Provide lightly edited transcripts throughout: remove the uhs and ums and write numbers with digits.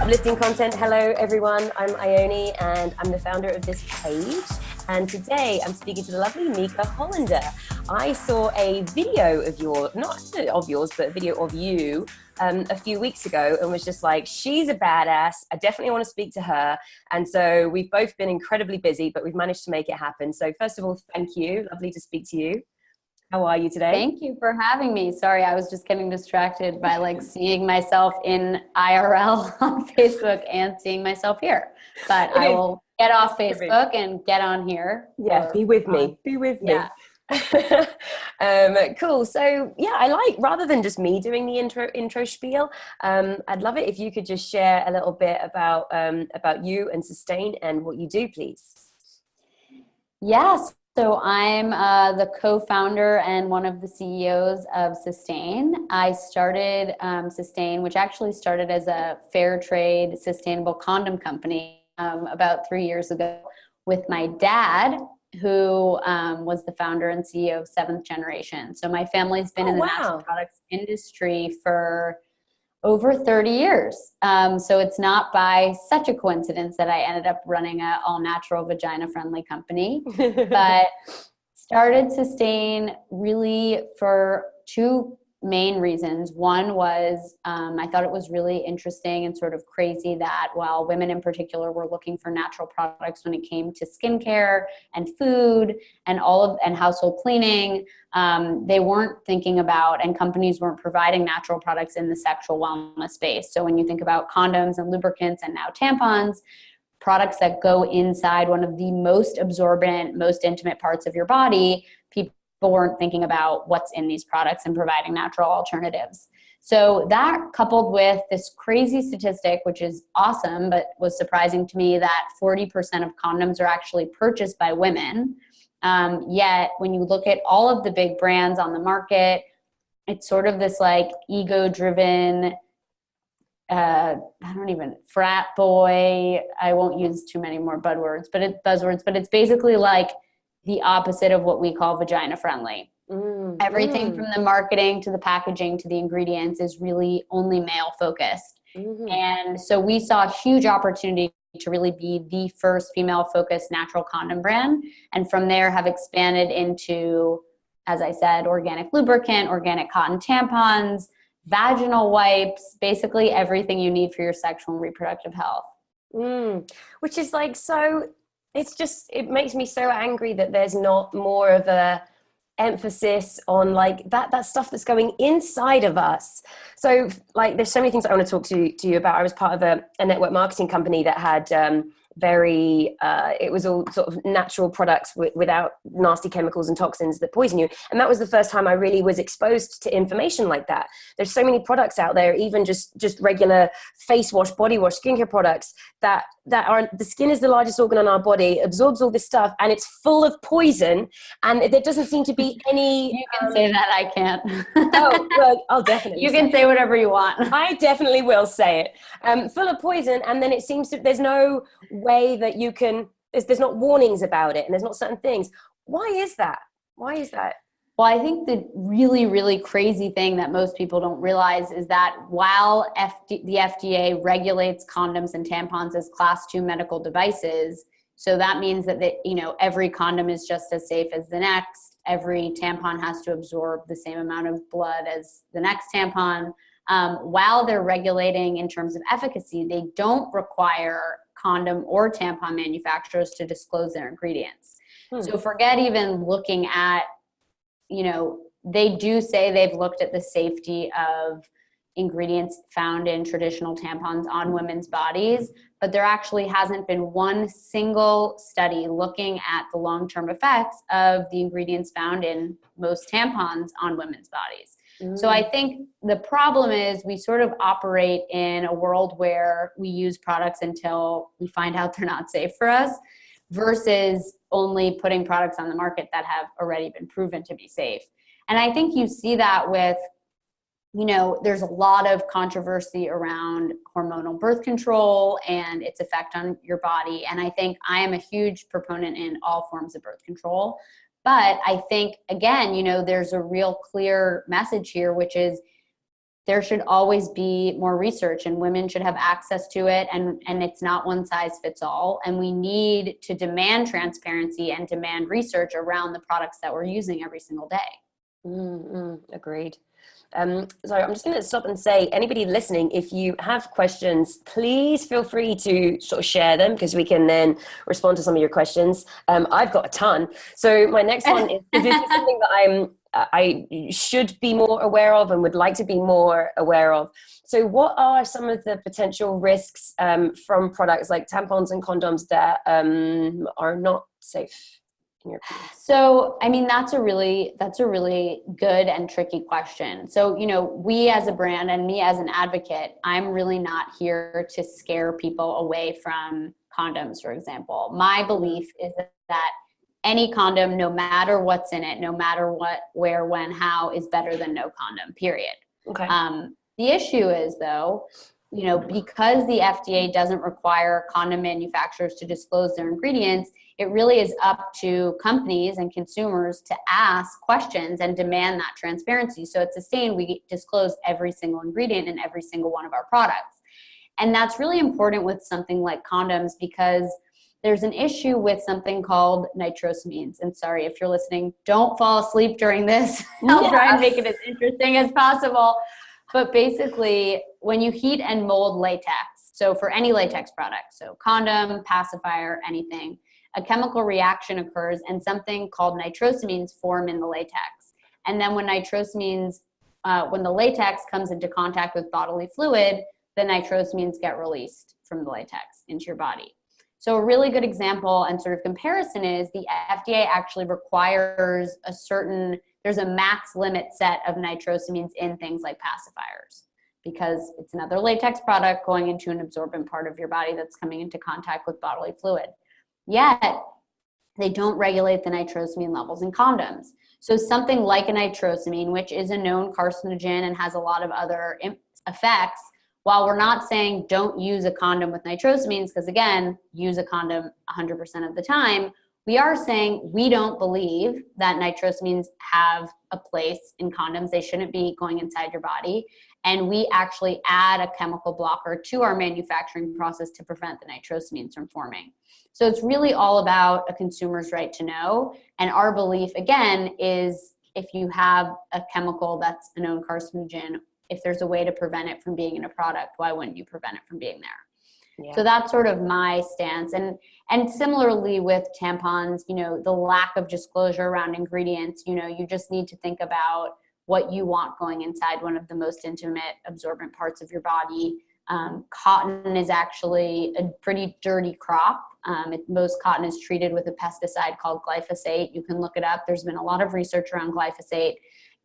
Uplifting Content. Hello, everyone. I'm Ione, and I'm the founder of this page. And today I'm speaking to the lovely Meika Hollender. I saw a video of yours, not of yours, but a video of you a few weeks ago, and was just like, she's a badass. I definitely want to speak to her. And so we've both been incredibly busy, but we've managed to make it happen. So first of all, thank you. Lovely to speak to you. How are you today? Thank you for having me. Sorry, I was just getting distracted by like seeing myself in IRL on Facebook and seeing myself here. But I will get off Facebook and get on here. Yeah, be with me. Be with me. Cool. So yeah, I like, rather than just me doing the intro spiel, I'd love it if you could just share a little bit about you and Sustain and what you do, please. Yes. So I'm the co-founder and one of the CEOs of Sustain. I started Sustain, which actually started as a fair trade sustainable condom company about 3 years ago with my dad, who was the founder and CEO of Seventh Generation. So my family's been in the natural products industry for over 30 years. So it's not by such a coincidence that I ended up running a all-natural vagina-friendly company, but started Sustain really for two main reasons. One was I thought it was really interesting and sort of crazy that while women in particular were looking for natural products when it came to skincare and food and and household cleaning, they weren't thinking about, and companies weren't providing natural products in the sexual wellness space. So when you think about condoms and lubricants and now tampons, products that go inside one of the most absorbent, most intimate parts of your body, people weren't thinking about what's in these products and providing natural alternatives. So that, coupled with this crazy statistic, which is awesome, but was surprising to me, that 40% of condoms are actually purchased by women. Yet when you look at all of the big brands on the market, it's sort of this like ego-driven, frat boy. I won't use too many more buzzwords, but it's basically like the opposite of what we call vagina friendly. Everything from the marketing to the packaging to the ingredients is really only male focused. And so we saw a huge opportunity to really be the first female focused natural condom brand. And from there have expanded into, as I said, organic lubricant, organic cotton tampons, vaginal wipes, basically everything you need for your sexual and reproductive health. Which is like, so it makes me so angry that there's not more of a emphasis on like that stuff that's going inside of us. So like, there's so many things I want to talk to you about. I was part of a network marketing company that had it was all sort of natural products without nasty chemicals and toxins that poison you. And that was the first time I really was exposed to information like that. There's so many products out there, even just regular face wash, body wash, skincare products that are, the skin is the largest organ on our body, absorbs all this stuff, and it's full of poison. And there doesn't seem to be any... You can say that, I can't. Oh, well, I'll definitely You can say whatever you want. I definitely will say it. Full of poison, and then it seems to, there's no way that you can, there's not warnings about it, and there's not certain things. Why is that? Well, I think the really, really crazy thing that most people don't realize is that while the FDA regulates condoms and tampons as class 2 medical devices, so that means that every condom is just as safe as the next. Every tampon has to absorb the same amount of blood as the next tampon. While they're regulating in terms of efficacy, they don't require condom or tampon manufacturers to disclose their ingredients. So forget even looking at, they do say they've looked at the safety of ingredients found in traditional tampons on women's bodies, but there actually hasn't been one single study looking at the long-term effects of the ingredients found in most tampons on women's bodies. So I think the problem is we sort of operate in a world where we use products until we find out they're not safe for us, versus only putting products on the market that have already been proven to be safe. And I think you see that with, there's a lot of controversy around hormonal birth control and its effect on your body. And I think I am a huge proponent in all forms of birth control. But I think, again, there's a real clear message here, which is there should always be more research, and women should have access to it, and it's not one size fits all. And we need to demand transparency and demand research around the products that we're using every single day. Agreed. So I'm just going to stop and say, anybody listening, if you have questions, please feel free to sort of share them, because we can then respond to some of your questions. I've got a ton. So my next one is this is something that I should be more aware of and would like to be more aware of. So what are some of the potential risks from products like tampons and condoms that are not safe? So, I mean, that's a really good and tricky question. So, we as a brand and me as an advocate, I'm really not here to scare people away from condoms, for example. My belief is that any condom, no matter what's in it, no matter what, where, when, how, is better than no condom, period. Okay. The issue is, though, because the FDA doesn't require condom manufacturers to disclose their ingredients, it really is up to companies and consumers to ask questions and demand that transparency. So at Sustain, we disclose every single ingredient in every single one of our products. And that's really important with something like condoms, because there's an issue with something called nitrosamines. And sorry, if you're listening, don't fall asleep during this. I'll try and make it as interesting as possible. But basically, when you heat and mold latex, so for any latex product, so condom, pacifier, anything, a chemical reaction occurs and something called nitrosamines form in the latex. And then when when the latex comes into contact with bodily fluid, the nitrosamines get released from the latex into your body. So a really good example and sort of comparison is the FDA actually requires there's a max limit set of nitrosamines in things like pacifiers, because it's another latex product going into an absorbent part of your body that's coming into contact with bodily fluid. Yet, they don't regulate the nitrosamine levels in condoms. So something like a nitrosamine, which is a known carcinogen and has a lot of other effects, while we're not saying don't use a condom with nitrosamines, because again, use a condom 100% of the time, we are saying we don't believe that nitrosamines have a place in condoms. They shouldn't be going inside your body. And we actually add a chemical blocker to our manufacturing process to prevent the nitrosamines from forming. So it's really all about a consumer's right to know. And our belief, again, is if you have a chemical that's a known carcinogen, if there's a way to prevent it from being in a product, why wouldn't you prevent it from being there? Yeah. So that's sort of my stance. And similarly with tampons, the lack of disclosure around ingredients, you just need to think about what you want going inside one of the most intimate absorbent parts of your body. Cotton is actually a pretty dirty crop. Most cotton is treated with a pesticide called glyphosate. You can look it up. There's been a lot of research around glyphosate,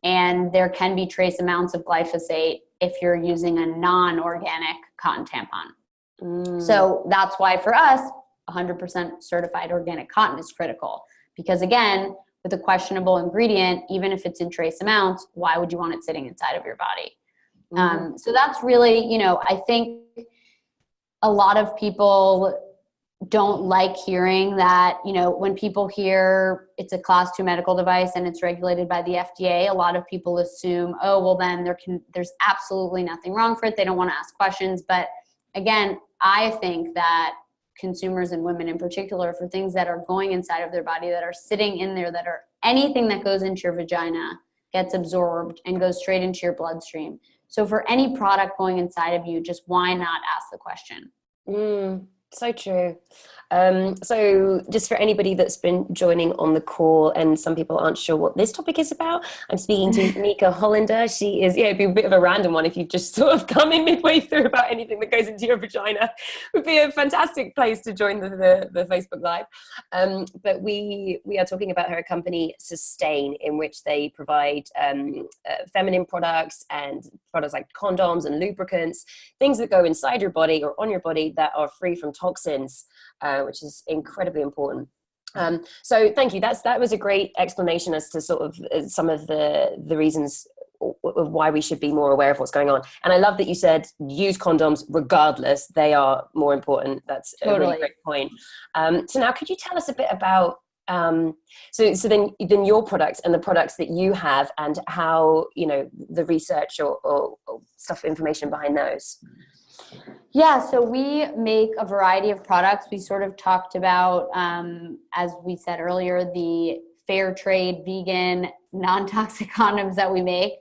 and there can be trace amounts of glyphosate if you're using a non-organic cotton tampon. So that's why for us, 100% certified organic cotton is critical, because again, with a questionable ingredient, even if it's in trace amounts, why would you want it sitting inside of your body? So that's really, I think a lot of people don't like hearing that, when people hear it's a class 2 medical device and it's regulated by the FDA, a lot of people assume, oh, well then there's absolutely nothing wrong for it. They don't want to ask questions. But again, I think that consumers and women in particular, for things that are going inside of their body, that are sitting in there, that are anything that goes into your vagina gets absorbed and goes straight into your bloodstream. So for any product going inside of you, just why not ask the question? So true. So just for anybody that's been joining on the call, and some people aren't sure what this topic is about, I'm speaking to Meika Hollender. She is, it'd be a bit of a random one if you've just sort of come in midway through about anything that goes into your vagina. It would be a fantastic place to join the Facebook Live. But we are talking about her company, Sustain, in which they provide feminine products and products like condoms and lubricants, things that go inside your body or on your body that are free from toxins, which is incredibly important. So thank you. That was a great explanation as to sort of some of the reasons of why we should be more aware of what's going on. And I love that you said use condoms regardless. They are more important. That's a really great point. So now could you tell us a bit about so then your products and the products that you have, and how the research or stuff, information behind those? Yeah, so we make a variety of products. We sort of talked about, as we said earlier, the fair trade, vegan, non-toxic condoms that we make.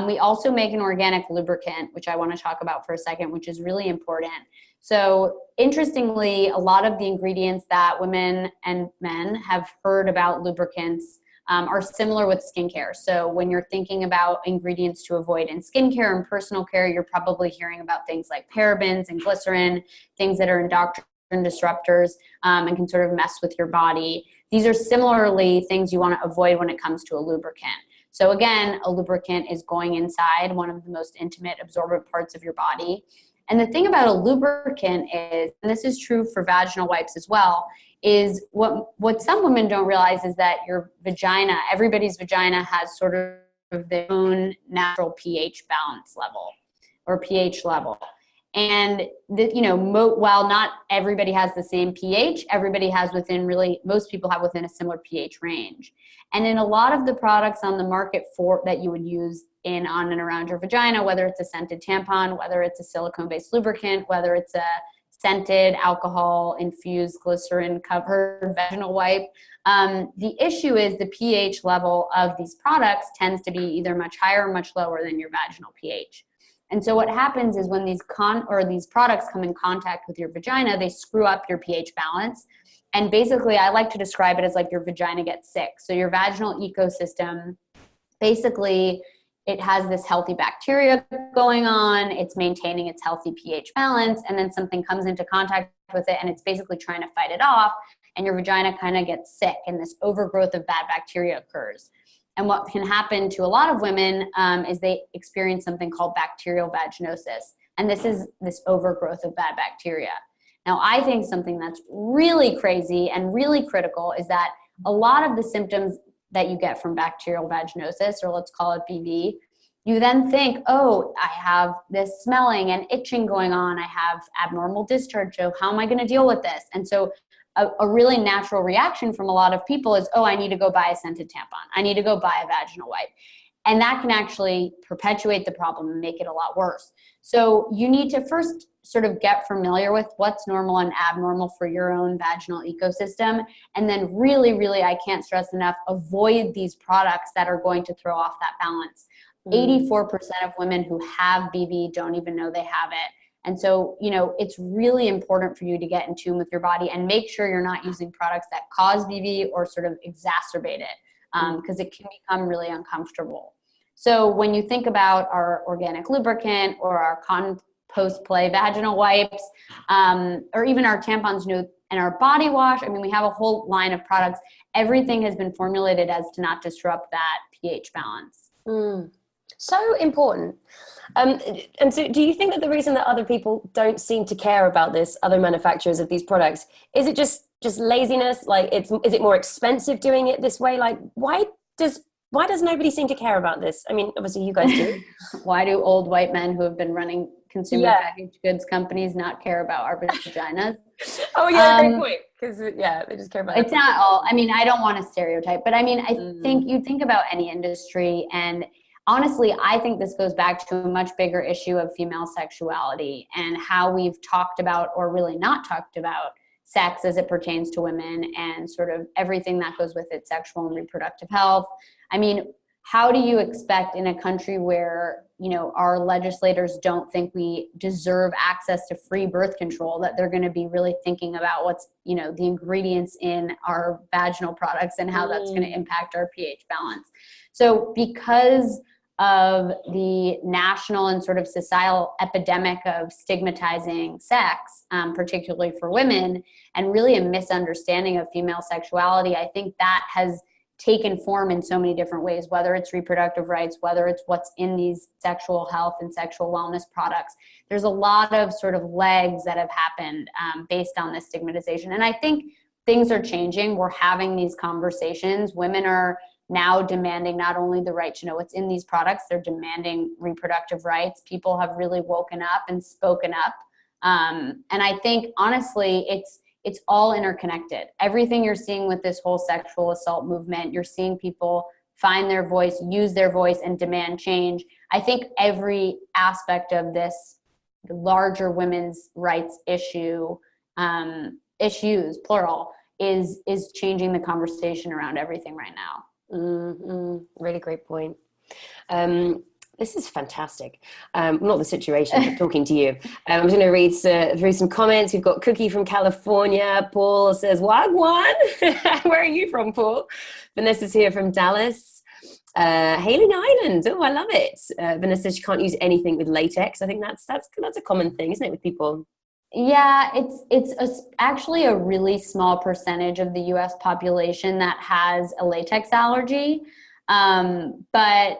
We also make an organic lubricant, which I want to talk about for a second, which is really important. So interestingly, a lot of the ingredients that women and men have heard about lubricants are similar with skincare. So when you're thinking about ingredients to avoid in skincare and personal care, you're probably hearing about things like parabens and glycerin, things that are endocrine disruptors and can sort of mess with your body. These are similarly things you want to avoid when it comes to a lubricant. So again, a lubricant is going inside one of the most intimate absorbent parts of your body. And the thing about a lubricant is, and this is true for vaginal wipes as well, is what some women don't realize is that your vagina, everybody's vagina has sort of their own natural pH balance level or pH level. And while not everybody has the same pH, everybody has most people have within a similar pH range. And in a lot of the products on the market that you would use on and around your vagina, whether it's a scented tampon, whether it's a silicone-based lubricant, whether it's a scented alcohol-infused glycerin-covered vaginal wipe, the issue is the pH level of these products tends to be either much higher or much lower than your vaginal pH. And so what happens is when these products come in contact with your vagina, they screw up your pH balance. And basically, I like to describe it as like your vagina gets sick. So your vaginal ecosystem, basically, it has this healthy bacteria going on. It's maintaining its healthy pH balance. And then something comes into contact with it and it's basically trying to fight it off. And your vagina kind of gets sick and this overgrowth of bad bacteria occurs. And what can happen to a lot of women is they experience something called bacterial vaginosis. And this is this overgrowth of bad bacteria. Now, I think something that's really crazy and really critical is that a lot of the symptoms that you get from bacterial vaginosis, or let's call it BV, you then think, oh, I have this smelling and itching going on. I have abnormal discharge. So how am I going to deal with this? And so a really natural reaction from a lot of people is, oh, I need to go buy a scented tampon. I need to go buy a vaginal wipe. And that can actually perpetuate the problem and make it a lot worse. So you need to first sort of get familiar with what's normal and abnormal for your own vaginal ecosystem. And then really, really, I can't stress enough, avoid these products that are going to throw off that balance. 84% of women who have BV don't even know they have it. And so, it's really important for you to get in tune with your body and make sure you're not using products that cause BV or sort of exacerbate it, because it can become really uncomfortable. So when you think about our organic lubricant or our compost play vaginal wipes, or even our tampons, and our body wash, we have a whole line of products. Everything has been formulated as to not disrupt that pH balance. So important. And so do you think that the reason that other people don't seem to care about this, other manufacturers of these products, is it just laziness? Like, is it more expensive doing it this way? Like, why does nobody seem to care about this? Obviously you guys do. Why do old white men who have been running consumer packaged goods companies not care about our vaginas? Oh yeah, great point. Because they just care about it's not all. I don't want to stereotype, but I think you think about any industry, and honestly, I think this goes back to a much bigger issue of female sexuality and how we've talked about, or really not talked about, sex as it pertains to women and sort of everything that goes with it, sexual and reproductive health. How do you expect in a country where, our legislators don't think we deserve access to free birth control, that they're going to be really thinking about what's, the ingredients in our vaginal products and how that's going to impact our pH balance? So because of the national and sort of societal epidemic of stigmatizing sex, particularly for women, and really a misunderstanding of female sexuality, I think that has taken form in so many different ways, whether it's reproductive rights, whether it's what's in these sexual health and sexual wellness products. There's a lot of sort of legs that have happened based on this stigmatization. And I think things are changing. We're having these conversations. Women are now demanding not only the right to know what's in these products, they're demanding reproductive rights. People have really woken up and spoken up. And I think, honestly, it's all interconnected. Everything you're seeing with this whole sexual assault movement, you're seeing people find their voice, use their voice, and demand change. I think every aspect of this larger women's rights issues, plural, is changing the conversation around everything right now. Really great point. This is fantastic. Not the situation, but talking to you. I'm just going to read through some comments. We've got Cookie from California. Paul says, Wagwan. Where are you from, Paul? Vanessa's here from Dallas. Hailing Island. Oh, I love it. Vanessa says she can't use anything with latex. I think that's a common thing, isn't it, with people? Yeah, it's actually a really small percentage of the U.S. population that has a latex allergy. But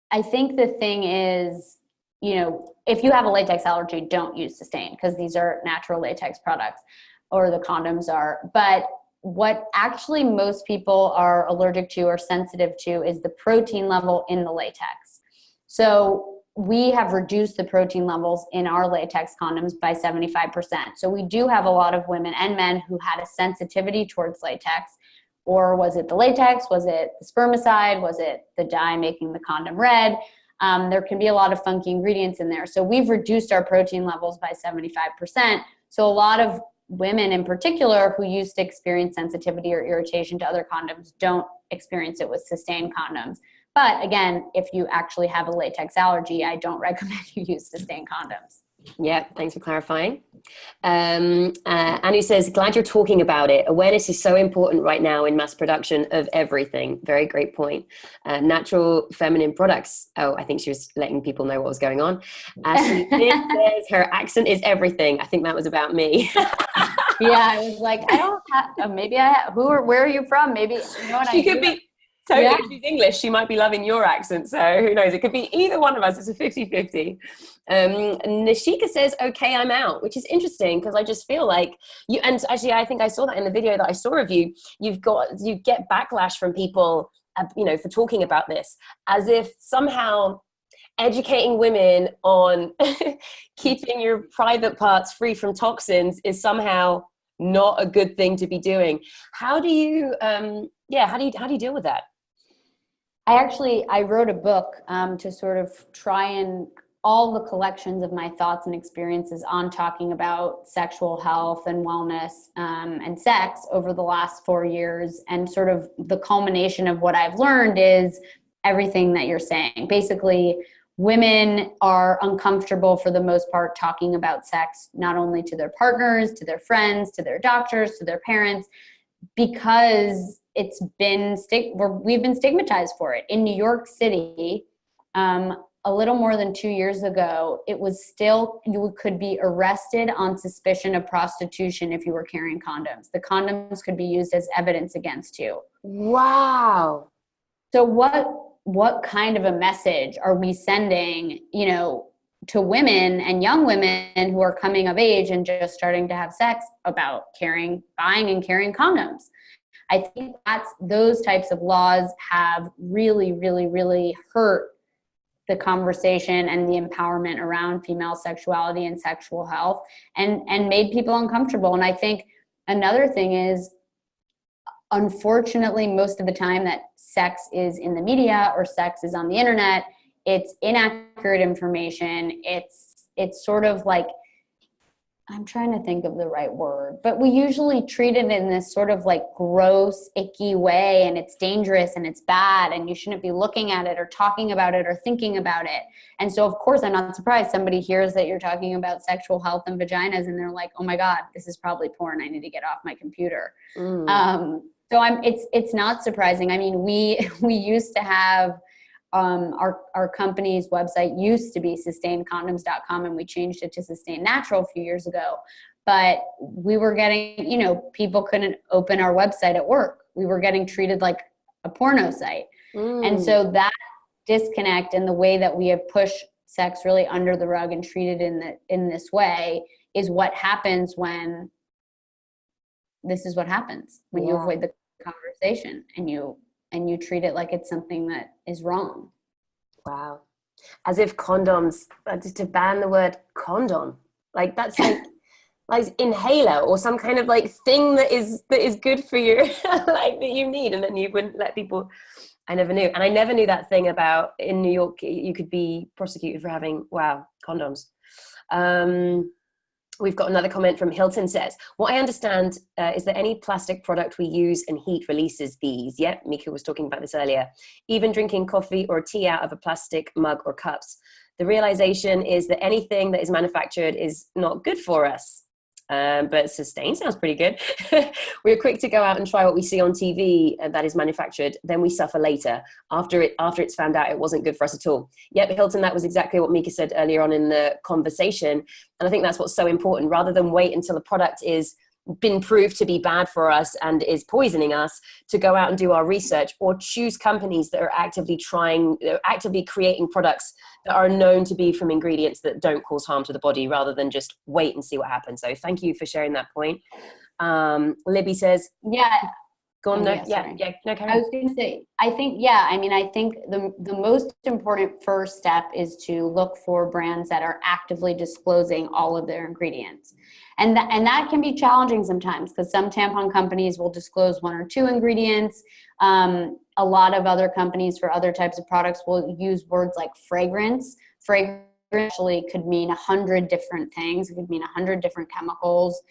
I think the thing is, if you have a latex allergy, don't use Sustain, because these are natural latex products, or the condoms are. But what actually most people are allergic to or sensitive to is the protein level in the latex. So we have reduced the protein levels in our latex condoms by 75%. So we do have a lot of women and men who had a sensitivity towards latex. Or was it the latex? Was it the spermicide? Was it the dye making the condom red? There can be a lot of funky ingredients in there. So we've reduced our protein levels by 75%. So a lot of women in particular who used to experience sensitivity or irritation to other condoms don't experience it with Sustain condoms. But again, if you actually have a latex allergy, I don't recommend you use Sustain condoms. Yeah, thanks for clarifying. Anu says, glad you're talking about it. Awareness is so important right now in mass production of everything. Very great point. Natural feminine products. Oh, I think she was letting people know what was going on. Ashley says, her accent is everything. I think that was about me. Yeah, I was like, I don't have, maybe I have, where are you from? Maybe, you know what she could be. Totally, yeah. If she's English, she might be loving your accent. So who knows? It could be either one of us. It's a 50-50. Nishika says, okay, I'm out, which is interesting because I just feel like you, and actually I think I saw that in the video that I saw of you, you get backlash from people, for talking about this, as if somehow educating women on keeping your private parts free from toxins is somehow not a good thing to be doing. How do you, how do you deal with that? I wrote a book to sort of try and all the collections of my thoughts and experiences on talking about sexual health and wellness and sex over the last 4 years. And sort of the culmination of what I've learned is everything that you're saying. Basically, women are uncomfortable for the most part talking about sex, not only to their partners, to their friends, to their doctors, to their parents, because we've been stigmatized for it. In New York City, a little more than 2 years ago, it was still, you could be arrested on suspicion of prostitution if you were carrying condoms. The condoms could be used as evidence against you. Wow. So what kind of a message are we sending, to women and young women who are coming of age and just starting to have sex about buying and carrying condoms? I think those types of laws have really, really, really hurt the conversation and the empowerment around female sexuality and sexual health and made people uncomfortable. And I think another thing is, unfortunately, most of the time that sex is in the media or sex is on the internet, it's inaccurate information. It's sort of like, I'm trying to think of the right word, but we usually treat it in this sort of like gross, icky way, and it's dangerous and it's bad and you shouldn't be looking at it or talking about it or thinking about it. And so of course I'm not surprised somebody hears that you're talking about sexual health and vaginas and they're like, oh my God, this is probably porn. I need to get off my computer. So it's not surprising. I mean, we used to have our company's website used to be sustaincondoms.com and we changed it to Sustain Natural a few years ago. But we were getting, people couldn't open our website at work. We were getting treated like a porno site. And so that disconnect and the way that we have pushed sex really under the rug and treated in this way is what happens when you avoid the conversation and you treat it like it's something that is wrong. Wow. As if condoms, to ban the word condom, like that's like inhaler or some kind of like thing that is good for you, like that you need, and then you wouldn't let people I never knew. And I never knew that thing about in New York, you could be prosecuted for having, condoms. We've got another comment from Hilton says, what I understand is that any plastic product we use and heat releases these. Yep, Meika was talking about this earlier. Even drinking coffee or tea out of a plastic mug or cups. The realization is that anything that is manufactured is not good for us. But sustain sounds pretty good. We're quick to go out and try what we see on TV that is manufactured. Then we suffer later after it's found out it wasn't good for us at all. Yep, Hilton, that was exactly what Meika said earlier on in the conversation. And I think that's what's so important. Rather than wait until a product is been proved to be bad for us and is poisoning us, to go out and do our research, or choose companies that are actively creating products that are known to be from ingredients that don't cause harm to the body, rather than just wait and see what happens. So thank you for sharing that point. Libby says, yeah. Go on. No, I was going to say, I think the most important first step is to look for brands that are actively disclosing all of their ingredients. And that can be challenging sometimes, because some tampon companies will disclose 1 or 2 ingredients. A lot of other companies for other types of products will use words like fragrance. Fragrance actually could mean 100 different things. It could mean 100 different chemicals,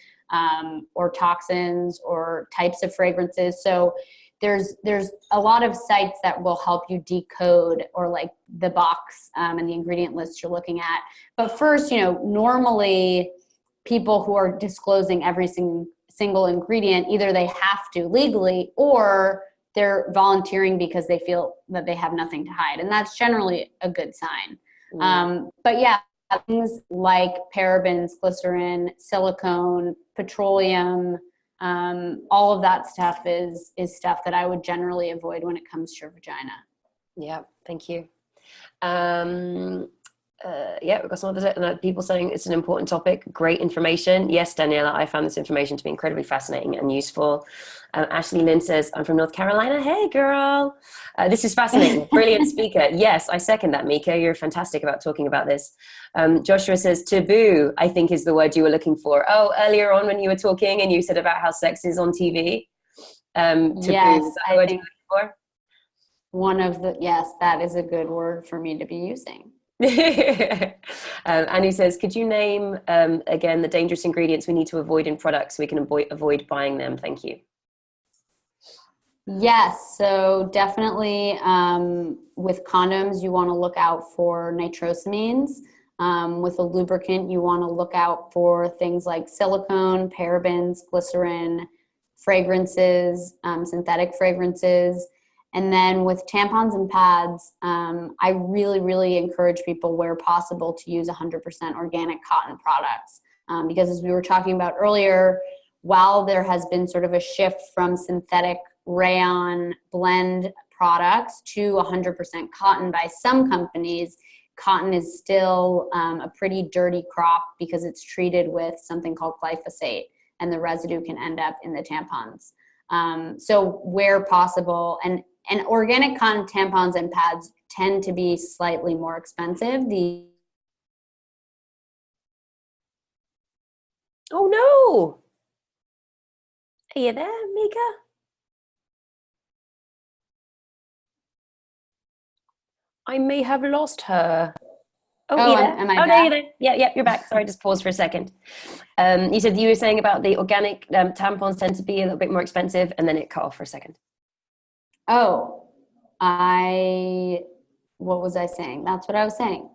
or toxins, or types of fragrances. So there's a lot of sites that will help you decode, or like the box and the ingredient list you're looking at. But first, normally people who are disclosing every single ingredient, either they have to legally, or they're volunteering because they feel that they have nothing to hide. And that's generally a good sign. But yeah, things like parabens, glycerin, silicone, petroleum, all of that stuff is stuff that I would generally avoid when it comes to your vagina. Yeah, thank you. Yeah, we've got some other people saying it's an important topic. Great information. Yes, Daniela, I found this information to be incredibly fascinating and useful. Ashley Lynn says, I'm from North Carolina. Hey, girl. This is fascinating. Brilliant speaker. Yes, I second that, Meika. You're fantastic about talking about this. Joshua says, taboo, I think is the word you were looking for. Oh, earlier on when you were talking and you said about how sex is on TV. Taboo, yes, is that the word you were looking for? Yes, that is a good word for me to be using. Anu says, could you name again the dangerous ingredients we need to avoid in products so we can avoid buying them? Thank you. Yes, so definitely with condoms you want to look out for nitrosamines. With a lubricant you want to look out for things like silicone, parabens, glycerin, fragrances, synthetic fragrances. And then with tampons and pads, I really, really encourage people where possible to use 100% organic cotton products. Because as we were talking about earlier, while there has been sort of a shift from synthetic rayon blend products to 100% cotton by some companies, cotton is still a pretty dirty crop because it's treated with something called glyphosate, and the residue can end up in the tampons. So where possible, and organic cotton tampons and pads tend to be slightly more expensive. Oh no! Are you there, Meika? I may have lost her. Am I back? No, you're there. Yeah, you're back. Sorry, just pause for a second. You said you were saying about the organic tampons tend to be a little bit more expensive, and then it cut off for a second. Oh, what was I saying? That's what I was saying.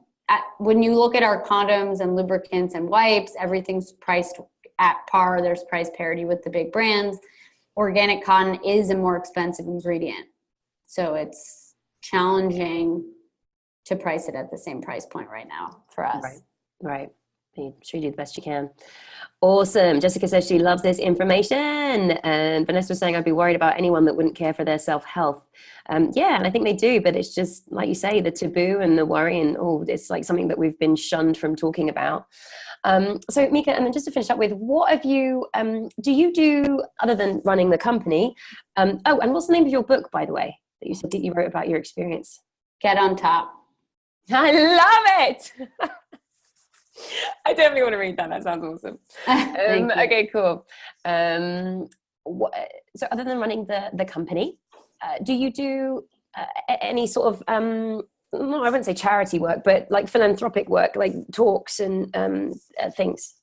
When you look at our condoms and lubricants and wipes, everything's priced at par. There's price parity with the big brands. Organic cotton is a more expensive ingredient. So it's challenging to price it at the same price point right now for us. Right. I'm sure you do the best you can. Awesome. Jessica says she loves this information. And Vanessa was saying I'd be worried about anyone that wouldn't care for their self-health. Yeah, and I think they do, but it's just, like you say, the taboo and the worry, and it's like something that we've been shunned from talking about. So Meika, and then just to finish up with, what have you, do you do, other than running the company, and what's the name of your book, by the way, that you said that you wrote about your experience? Get on Top. I love it. I definitely want to read that. That sounds awesome. Okay, cool. So other than running the company, do you do any sort of no, I wouldn't say charity work, but like philanthropic work, like talks and things?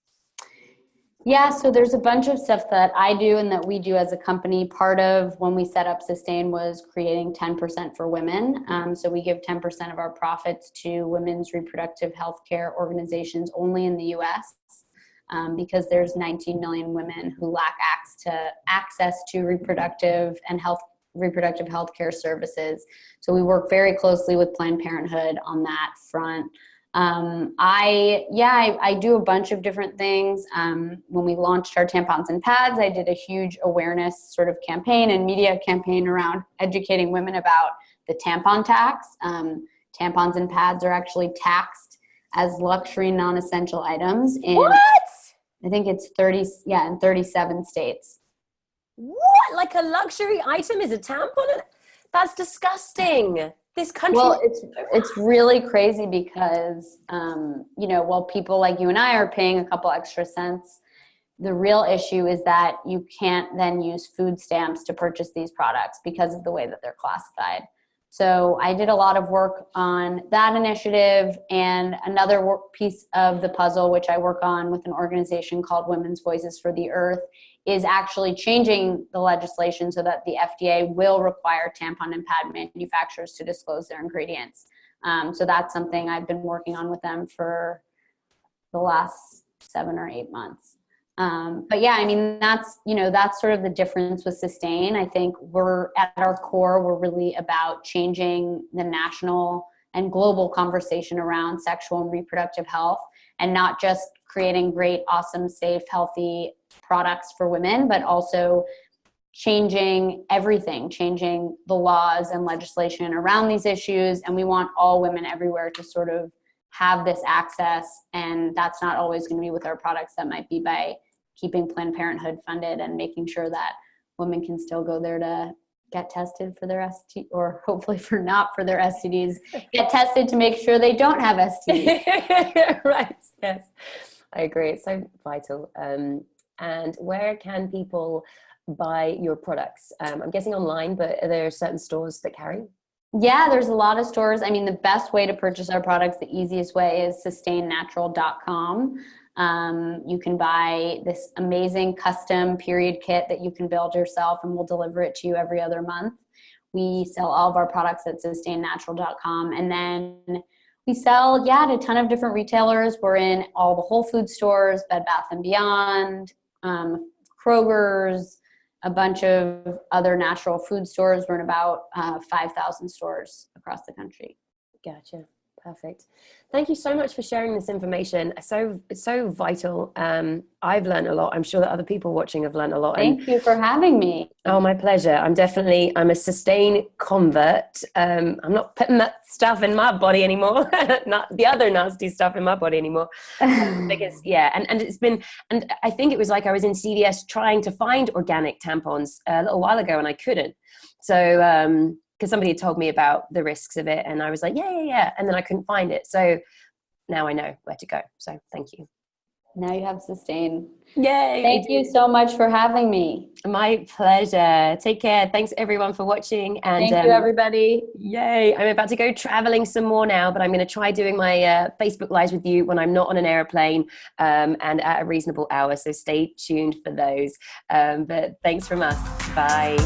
Yeah, so there's a bunch of stuff that I do and that we do as a company. Part of when we set up Sustain was creating 10% for women. So we give 10% of our profits to women's reproductive health care organizations only in the US, because there's 19 million women who lack access to reproductive health care services. So we work very closely with Planned Parenthood on that front. I do a bunch of different things. When we launched our tampons and pads, I did a huge awareness sort of campaign and media campaign around educating women about the tampon tax. Tampons and pads are actually taxed as luxury non-essential items in, what? I think it's 37 states. What? Like a luxury item is a tampon? That's disgusting. This country. Well, it's really crazy because, while people like you and I are paying a couple extra cents, the real issue is that you can't then use food stamps to purchase these products because of the way that they're classified. So I did a lot of work on that initiative, and another piece of the puzzle, which I work on with an organization called Women's Voices for the Earth, is actually changing the legislation so that the FDA will require tampon and pad manufacturers to disclose their ingredients. So that's something I've been working on with them for the last 7 or 8 months. But yeah, I mean, that's sort of the difference with Sustain. I think at our core, we're really about changing the national and global conversation around sexual and reproductive health, and not just creating great, awesome, safe, healthy products for women, but also changing everything, changing the laws and legislation around these issues. And we want all women everywhere to sort of have this access. And that's not always going to be with our products. That might be by keeping Planned Parenthood funded and making sure that women can still go there to get tested for their STD, or hopefully for their STDs, get tested to make sure they don't have STDs. Right. Yes, I agree. It's so vital. And where can people buy your products? I'm guessing online, but are there certain stores that carry? Yeah, there's a lot of stores. I mean, the best way to purchase our products, the easiest way, is sustainnatural.com. You can buy this amazing custom period kit that you can build yourself, and we'll deliver it to you every other month. We sell all of our products at sustainnatural.com. And then we sell, at a ton of different retailers. We're in all the Whole Food stores, Bed Bath & Beyond, Kroger's, a bunch of other natural food stores. We're in about 5,000 stores across the country. Gotcha. Perfect. Thank you so much for sharing this information. It's so vital. I've learned a lot. I'm sure that other people watching have learned a lot. Thank you for having me. Oh, my pleasure. I'm a Sustain convert. I'm not putting that stuff in my body anymore. Not the other nasty stuff in my body anymore. Because and it's been, and I think it was like I was in CVS trying to find organic tampons a little while ago and I couldn't. So, because somebody had told me about the risks of it, and I was like, yeah. And then I couldn't find it. So now I know where to go. So thank you. Now you have Sustain. Yay. Thank you so much for having me. My pleasure. Take care. Thanks everyone for watching. And thank you, everybody. Yay. I'm about to go traveling some more now, but I'm going to try doing my Facebook Lives with you when I'm not on an airplane and at a reasonable hour. So stay tuned for those. But thanks from us. Bye.